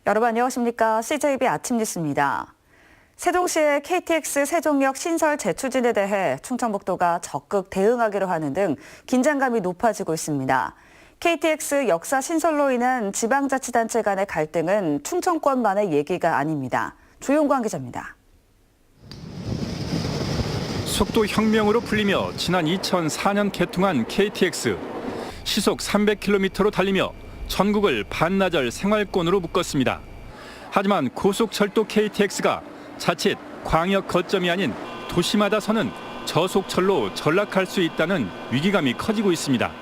여러분 안녕하십니까? CJB 아침 뉴스입니다. 세종시의 KTX 세종역 신설 재추진에 대해 충청북도가 적극 대응하기로 하는 등 긴장감이 높아지고 있습니다. KTX 역사 신설로 인한 지방자치단체 간의 갈등은 충청권만의 얘기가 아닙니다. 조용광 기자입니다. 속도 혁명으로 불리며 지난 2004년 개통한 KTX. 시속 300km로 달리며 전국을 반나절 생활권으로 묶었습니다. 하지만 고속철도 KTX가 자칫 광역 거점이 아닌 도시마다 서는 저속철로 전락할 수 있다는 위기감이 커지고 있습니다.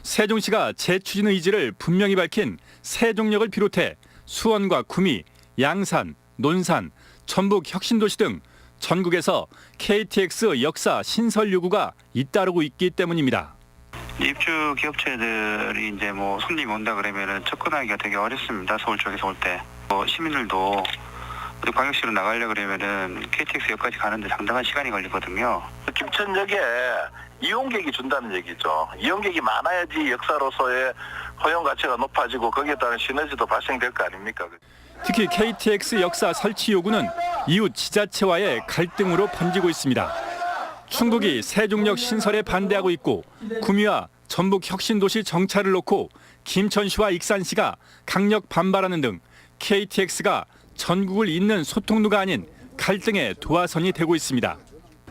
세종시가 재추진 의지를 분명히 밝힌 세종역을 비롯해 수원과 구미, 양산, 논산, 전북 혁신도시 등 전국에서 KTX 역사 신설 요구가 잇따르고 있기 때문입니다. 입주 기업체들이 이제 손님이 온다 그러면은 접근하기가 되게 어렵습니다. 서울 쪽에서 올 때. 시민들도 광역시로 나가려 그러면은 KTX역까지 가는데 상당한 시간이 걸리거든요. 김천역에 이용객이 준다는 얘기죠. 이용객이 많아야지 역사로서의 허용 가치가 높아지고 거기에 따른 시너지도 발생될 거 아닙니까? 특히 KTX 역사 설치 요구는 이웃 지자체와의 갈등으로 번지고 있습니다. 충북이 세종역 신설에 반대하고 있고 구미와 전북 혁신도시 정차를 놓고 김천시와 익산시가 강력 반발하는 등 KTX가 전국을 잇는 소통로가 아닌 갈등의 도화선이 되고 있습니다.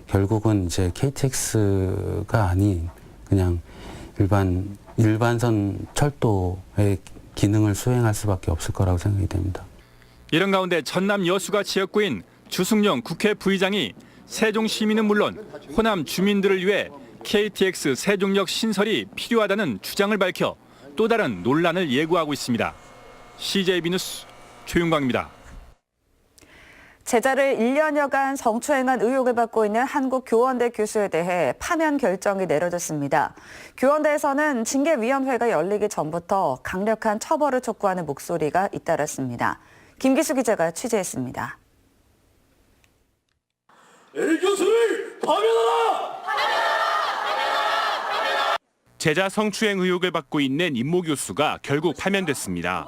결국은 이제 KTX가 아닌 그냥 일반선 철도의 기능을 수행할 수밖에 없을 거라고 생각이 됩니다. 이런 가운데 전남 여수가 지역구인 주승용 국회 부의장이 세종 시민은 물론 호남 주민들을 위해 KTX 세종역 신설이 필요하다는 주장을 밝혀 또 다른 논란을 예고하고 있습니다. CJB 뉴스 조윤광입니다. 제자를 1년여간 성추행한 의혹을 받고 있는 한국교원대 교수에 대해 파면 결정이 내려졌습니다. 교원대에서는 징계위원회가 열리기 전부터 강력한 처벌을 촉구하는 목소리가 잇따랐습니다. 김기수 기자가 취재했습니다. L 교수를 파면하라! 제자 성추행 의혹을 받고 있는 임모 교수가 결국 파면됐습니다.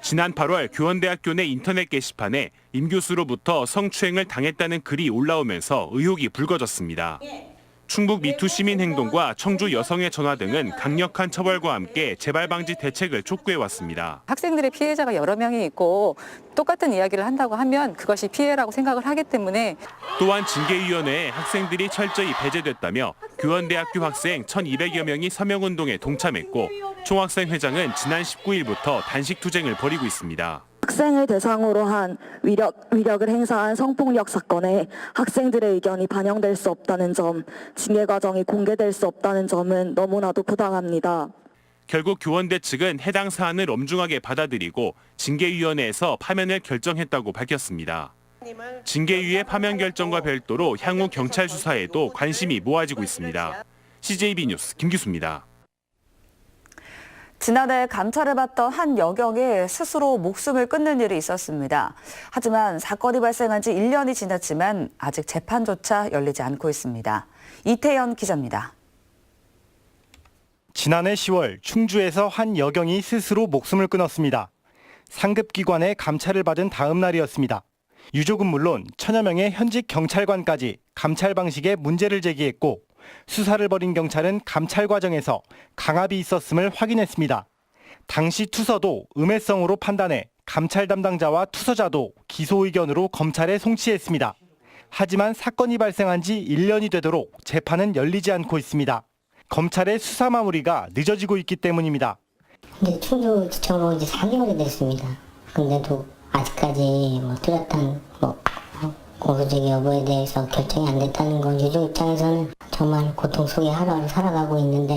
지난 8월 교원대학교 내 인터넷 게시판에 임 교수로부터 성추행을 당했다는 글이 올라오면서 의혹이 불거졌습니다. 충북 미투 시민행동과 청주 여성의 전화 등은 강력한 처벌과 함께 재발 방지 대책을 촉구해왔습니다. 학생들의 피해자가 여러 명이 있고 똑같은 이야기를 한다고 하면 그것이 피해라고 생각을 하기 때문에 또한 징계위원회에 학생들이 철저히 배제됐다며 교원대학교 학생 1,200여 명이 서명운동에 동참했고 총학생회장은 지난 19일부터 단식 투쟁을 벌이고 있습니다. 학생을 대상으로 한 위력을 행사한 성폭력 사건에 학생들의 의견이 반영될 수 없다는 점, 징계 과정이 공개될 수 없다는 점은 너무나도 부당합니다. 결국 교원대 측은 해당 사안을 엄중하게 받아들이고 징계위원회에서 파면을 결정했다고 밝혔습니다. 징계위의 파면 결정과 별도로 향후 경찰 수사에도 관심이 모아지고 있습니다. CJB 뉴스 김기수입니다. 지난해 감찰을 받던 한 여경이 스스로 목숨을 끊는 일이 있었습니다. 하지만 사건이 발생한 지 1년이 지났지만 아직 재판조차 열리지 않고 있습니다. 이태현 기자입니다. 지난해 10월 충주에서 한 여경이 스스로 목숨을 끊었습니다. 상급기관의 감찰을 받은 다음 날이었습니다. 유족은 물론 천여 명의 현직 경찰관까지 감찰 방식에 문제를 제기했고 수사를 벌인 경찰은 감찰 과정에서 강압이 있었음을 확인했습니다. 당시 투서도 음해성으로 판단해 감찰 담당자와 투서자도 기소 의견으로 검찰에 송치했습니다. 하지만 사건이 발생한 지 1년이 되도록 재판은 열리지 않고 있습니다. 검찰의 수사 마무리가 늦어지고 있기 때문입니다. 근데 충주지청으로 이제 4개월이 됐습니다. 근데도 아직까지 뚜렷한 공소제기 여부에 대해서 결정이 안 됐다는 건 유족 입장에서는 정말 고통 속에 하루하루 살아가고 있는데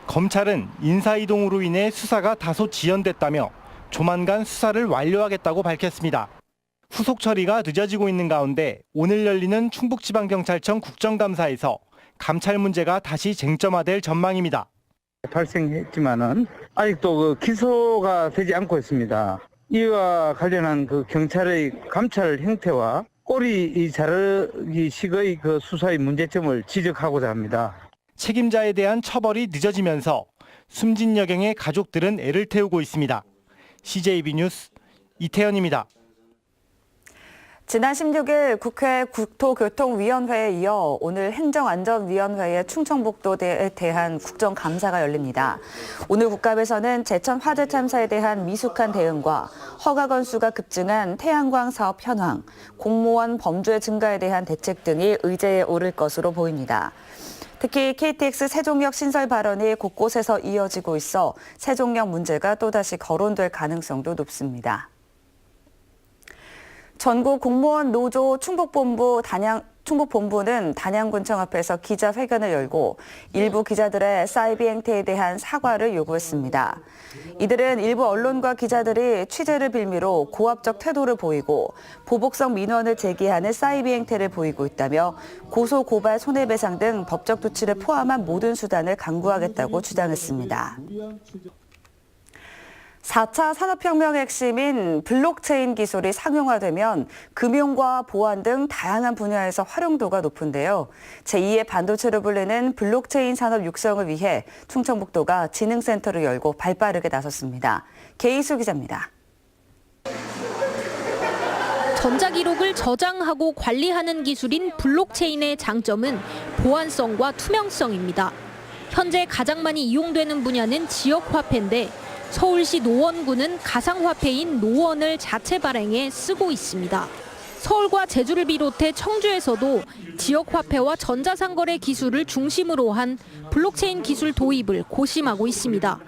검찰은 인사이동으로 인해 수사가 다소 지연됐다며 조만간 수사를 완료하겠다고 밝혔습니다. 후속 처리가 늦어지고 있는 가운데 오늘 열리는 충북지방경찰청 국정감사에서 감찰 문제가 다시 쟁점화될 전망입니다. 발생했지만은 아직도 기소가 되지 않고 있습니다. 이와 관련한 경찰의 감찰 행태와 꼬리 자르기 식의 수사의 문제점을 지적하고자 합니다. 책임자에 대한 처벌이 늦어지면서 숨진 여경의 가족들은 애를 태우고 있습니다. CJB 뉴스 이태현입니다. 지난 16일 국회 국토교통위원회에 이어 오늘 행정안전위원회의 충청북도에 대한 국정감사가 열립니다. 오늘 국감에서는 제천 화재 참사에 대한 미숙한 대응과 허가 건수가 급증한 태양광 사업 현황, 공무원 범죄 증가에 대한 대책 등이 의제에 오를 것으로 보입니다. 특히 KTX 세종역 신설 발언이 곳곳에서 이어지고 있어 세종역 문제가 또다시 거론될 가능성도 높습니다. 전국 공무원 노조 충북본부는 단양군청 앞에서 기자회견을 열고 일부 기자들의 사이비 행태에 대한 사과를 요구했습니다. 이들은 일부 언론과 기자들이 취재를 빌미로 고압적 태도를 보이고 보복성 민원을 제기하는 사이비 행태를 보이고 있다며 고소, 고발, 손해배상 등 법적 조치를 포함한 모든 수단을 강구하겠다고 주장했습니다. 4차 산업혁명의 핵심인 블록체인 기술이 상용화되면 금융과 보안 등 다양한 분야에서 활용도가 높은데요. 제2의 반도체로 불리는 블록체인 산업 육성을 위해 충청북도가 지능센터를 열고 발빠르게 나섰습니다. 계희수 기자입니다. 전자기록을 저장하고 관리하는 기술인 블록체인의 장점은 보안성과 투명성입니다. 현재 가장 많이 이용되는 분야는 지역화폐인데 서울시 노원구는 가상화폐인 노원을 자체 발행해 쓰고 있습니다. 서울과 제주를 비롯해 청주에서도 지역화폐와 전자상거래 기술을 중심으로 한 블록체인 기술 도입을 고심하고 있습니다.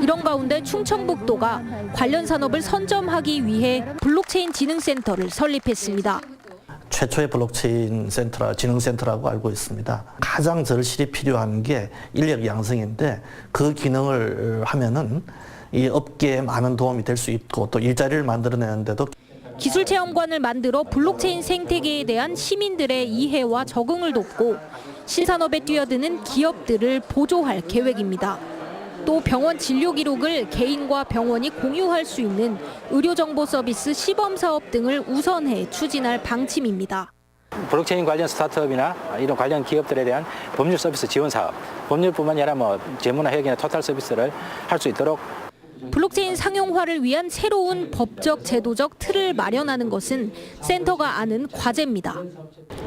이런 가운데 충청북도가 관련 산업을 선점하기 위해 블록체인 지능센터를 설립했습니다. 최초의 블록체인 센터라 지능센터라고 알고 있습니다. 가장 절실히 필요한 게 인력 양성인데 그 기능을 하면은 이 업계에 많은 도움이 될 수 있고 또 일자리를 만들어내는데도 기술 체험관을 만들어 블록체인 생태계에 대한 시민들의 이해와 적응을 돕고 신산업에 뛰어드는 기업들을 보조할 계획입니다. 또 병원 진료 기록을 개인과 병원이 공유할 수 있는 의료정보 서비스 시범사업 등을 우선해 추진할 방침입니다. 블록체인 관련 스타트업이나 이런 관련 기업들에 대한 법률 서비스 지원 사업, 법률뿐만 아니라 재무나 회계나 토탈 서비스를 할 수 있도록 블록체인 상용화를 위한 새로운 법적, 제도적 틀을 마련하는 것은 센터가 아는 과제입니다.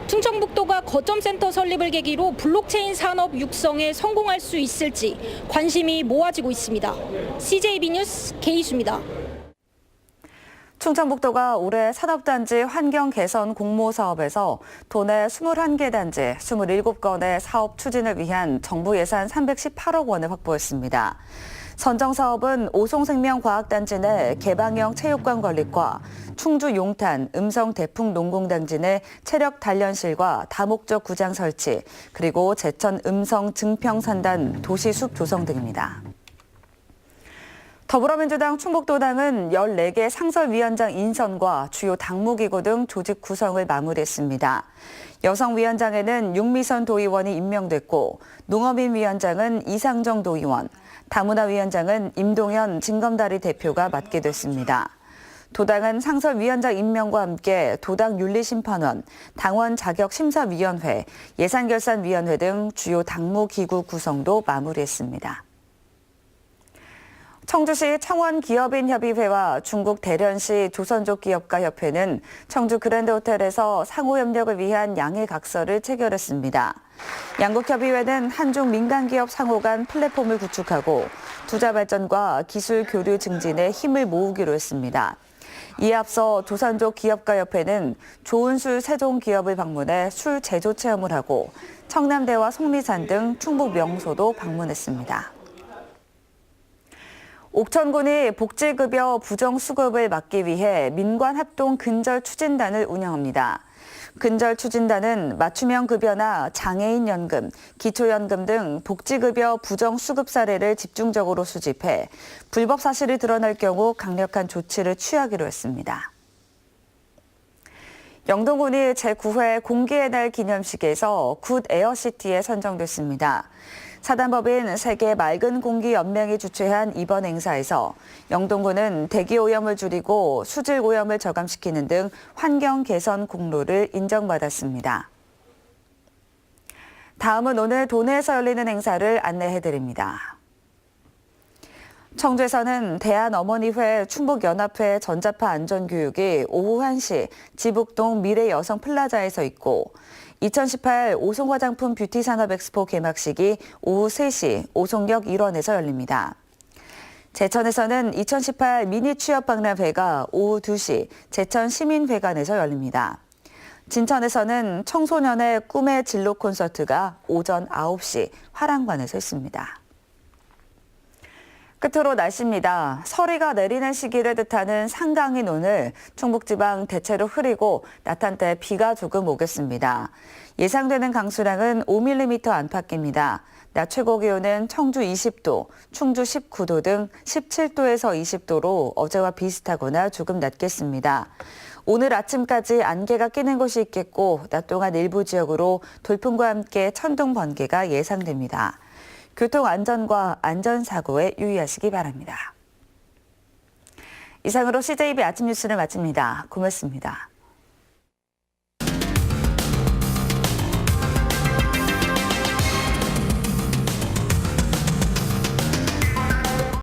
충청북도가 거점센터 설립을 계기로 블록체인 산업 육성에 성공할 수 있을지 관심이 모아지고 있습니다. CJB 뉴스 계희수입니다. 충청북도가 올해 산업단지 환경 개선 공모 사업에서 도내 21개 단지 27건의 사업 추진을 위한 정부 예산 318억 원을 확보했습니다. 선정 사업은 오송생명과학단지 내 개방형 체육관 건립과 충주 용탄 음성 대풍 농공단지 내 체력 단련실과 다목적 구장 설치, 그리고 제천 음성 증평산단 도시숲 조성 등입니다. 더불어민주당 충북도당은 14개 상설위원장 인선과 주요 당무기구 등 조직 구성을 마무리했습니다. 여성위원장에는 윤미선 도의원이 임명됐고 농어민위원장은 이상정 도의원, 다문화위원장은 임동현 진검다리 대표가 맡게 됐습니다. 도당은 상설위원장 임명과 함께 도당 윤리심판원, 당원 자격심사위원회, 예산결산위원회 등 주요 당무기구 구성도 마무리했습니다. 청주시 청원기업인협의회와 중국 대련시 조선족 기업가 협회는 청주 그랜드호텔에서 상호협력을 위한 양해각서를 체결했습니다. 양국 협의회는 한중 민간기업 상호 간 플랫폼을 구축하고 투자 발전과 기술 교류 증진에 힘을 모으기로 했습니다. 이에 앞서 조선족 기업가 협회는 좋은술 세종기업을 방문해 술 제조 체험을 하고 청남대와 속리산 등 충북 명소도 방문했습니다. 옥천군이 복지급여 부정수급을 막기 위해 민관합동 근절추진단을 운영합니다. 근절추진단은 맞춤형 급여나 장애인연금, 기초연금 등 복지급여 부정수급 사례를 집중적으로 수집해 불법 사실이 드러날 경우 강력한 조치를 취하기로 했습니다. 영동군이 제9회 공기의 날 기념식에서 굿 에어시티에 선정됐습니다. 사단법인 세계 맑은 공기 연맹이 주최한 이번 행사에서 영동군은 대기 오염을 줄이고 수질 오염을 저감시키는 등 환경 개선 공로를 인정받았습니다. 다음은 오늘 도내에서 열리는 행사를 안내해드립니다. 청주에서는 대한어머니회, 충북연합회 전자파 안전교육이 오후 1시 지북동 미래여성 플라자에서 있고 2018 오송화장품 뷰티산업엑스포 개막식이 오후 3시 오송역 일원에서 열립니다. 제천에서는 2018 미니 취업박람회가 오후 2시 제천시민회관에서 열립니다. 진천에서는 청소년의 꿈의 진로 콘서트가 오전 9시 화랑관에서 있습니다. 끝으로 날씨입니다. 서리가 내리는 시기를 뜻하는 상강인 오늘 충북지방 대체로 흐리고 낮한 때 비가 조금 오겠습니다. 예상되는 강수량은 5mm 안팎입니다. 낮 최고 기온은 청주 20도, 충주 19도 등 17도에서 20도로 어제와 비슷하거나 조금 낮겠습니다. 오늘 아침까지 안개가 끼는 곳이 있겠고 낮 동안 일부 지역으로 돌풍과 함께 천둥 번개가 예상됩니다. 교통안전과 안전사고에 유의하시기 바랍니다. 이상으로 CJB 아침 뉴스를 마칩니다. 고맙습니다.